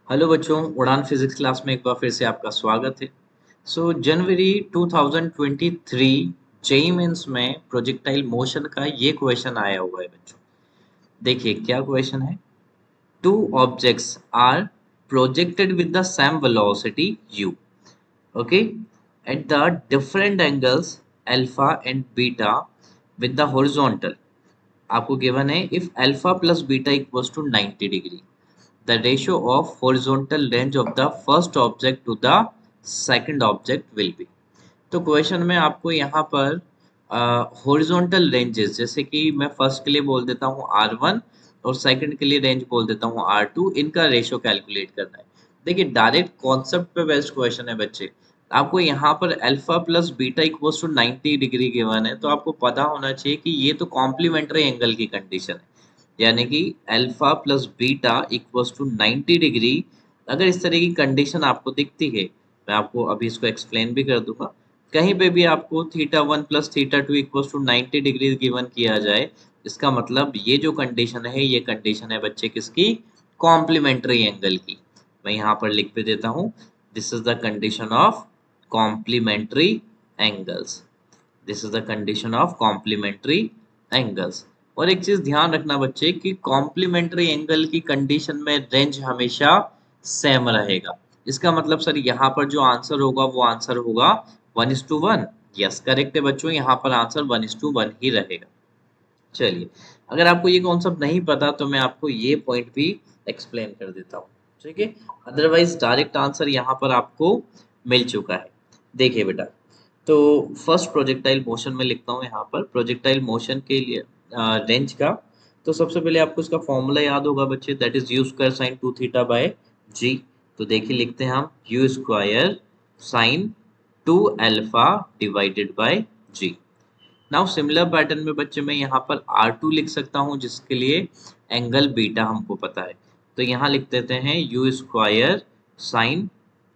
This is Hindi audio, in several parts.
हेलो बच्चों, उड़ान फिजिक्स क्लास में एक बार फिर से आपका स्वागत है। जनवरी 2023 जेईई मेंस में प्रोजेक्टाइल मोशन का ये क्वेश्चन आया हुआ है बच्चों। देखिए क्या क्वेश्चन है। Two objects are projected with the same velocity u, okay, at the different angles alpha and beta with the horizontal. आपको गिवन है if alpha plus beta equals to 90 degree, the ratio of horizontal range of the first object to the second object will be। तो क्वेश्चन में आपको यहाँ पर हॉरिजॉन्टल रेंजेस, जैसे कि मैं फर्स्ट के लिए बोल देता हूँ R1 और सेकंड के लिए रेंज बोल देता हूँ R2, इनका रेशियो कैलकुलेट करना है। देखिए डायरेक्ट कॉन्सेप्ट पे बेस्ड क्वेश्चन है बच्चे। आपको यहाँ पर alpha plus beta equals to 90 degree given है, तो आपको पता होना चाहिए कि ये तो कॉम्प्लीमेंट्री एंगल की कंडीशन है, यानी कि alpha plus beta equals to 90 degree. अगर इस तरह की कंडीशन आपको दिखती है, मैं आपको अभी इसको एक्सप्लेन भी कर दूंगा। कहीं पे भी आपको theta one plus theta two equals to 90 degree given किया जाए, इसका मतलब ये जो कंडीशन है, ये कंडीशन है बच्चे किसकी? कॉम्प्लीमेंट्री एंगल की। मैं यहाँ पर लिख पे देता हूँ, this is the condition of complementary angles. This is the condition of complementary angles. और एक चीज ध्यान रखना बच्चे कि कॉम्प्लीमेंट्री एंगल की कंडीशन में रेंज हमेशा सेम रहेगा। इसका मतलब सर यहाँ पर जो आंसर होगा वो आंसर होगा 1:1। यस करेक्ट है बच्चों, यहाँ पर आंसर 1:1 ही रहेगा। चलिए, अगर आपको ये कॉन्सेप्ट नहीं पता तो मैं आपको ये पॉइंट भी एक्सप्लेन कर देता हूँ, ठीक है। अदरवाइज डायरेक्ट आंसर यहाँ पर आपको मिल चुका है। देखिए बेटा, तो फर्स्ट प्रोजेक्टाइल मोशन में लिखता हूँ यहाँ पर प्रोजेक्टाइल मोशन के लिए रेंज का। तो सबसे पहले आपको इसका फॉर्मूला याद होगा बच्चे, that is u square sine 2 theta by g. तो देखिए लिखते हैं हम u square sine 2 alpha divided by g. Now similar pattern में बच्चे मैं यहाँ पर R2 लिख सकता हूँ, जिसके लिए एंगल बीटा हमको पता है। तो यहाँ लिख देते हैं u square sine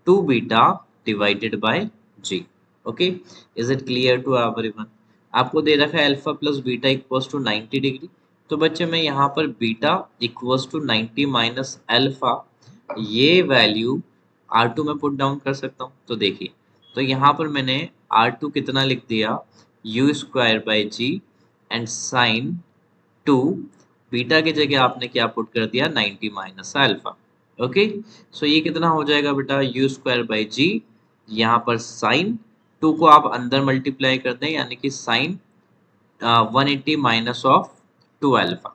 2 beta divided by g. Okay, is it clear to everyone? आपको दे रखा है alpha plus beta equals to 90 degree. तो बच्चे मैं यहाँ पर beta equals to 90 minus alpha, ये वैल्यू R2 में पुट डाउन कर सकता हूँ। तो देखिए, तो यहाँ पर मैंने R2 कितना लिख दिया, u square by g and sine 2, beta की जगह आपने क्या पुट कर दिया, 90 माइनस अल्फा। ओके, सो ये कितना हो जाएगा बेटा, यू स्क्वायर बाई जी, यहाँ पर साइन 2 को आप अंदर मल्टीप्लाई कर दें, यानी कि साइन 180 माइनस ऑफ 2 अल्फा।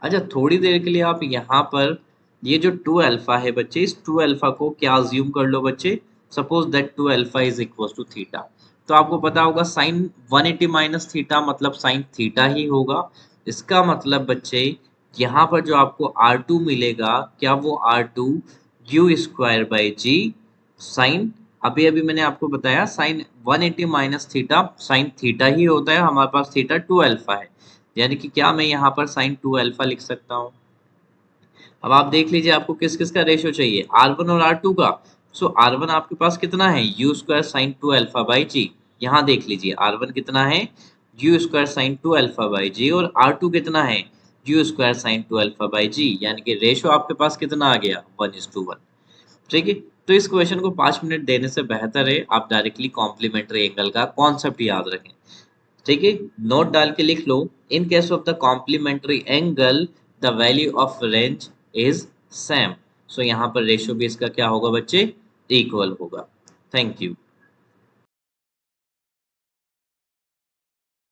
अच्छा, थोड़ी देर के लिए आप यहाँ पर ये जो 2 अल्फा है बच्चे, इस 2 अल्फा को क्या अज्यूम कर लो बच्चे, suppose that 2 alpha is equal to theta. तो आपको पता होगा साइन 180 माइनस थीटा मतलब साइन थीटा ही होगा। इसका मतलब बच्चे यहाँ पर जो आपको R2 मिलेगा, क्या वो R2 u square by g sine, अभी अभी मैंने आपको बताया sine 180 minus theta sine theta ही होता है, हमारे पास थीटा 2 अल्फा है, यानी कि क्या मैं यहाँ पर साइन 2 अल्फा लिख सकता हूँ। अब आप देख लीजिए आपको किस किस का रेशियो चाहिए, R1 और R2 का। सो R1 आपके पास कितना है, u square sine 2 alpha by g. यहाँ देख लीजिए R1 कितना है, u square sine 2 alpha by g, और R2 कितना है, u square sine 2 alpha by g, यानी कि रेशियो आपके पास कितना आ गया, 1:1। ठीक है, तो इस क्वेश्चन को 5 मिनट देने से बेहतर है आप डायरेक्टली कॉम्प्लीमेंट्री एंगल का कॉन्सेप्ट याद रखें। ठीक है, नोट डाल के लिख लो, in case of the complementary angle the value of range is same. So यहाँ पर रेशियो भी इसका क्या होगा बच्चे, इक्वल होगा। Thank you.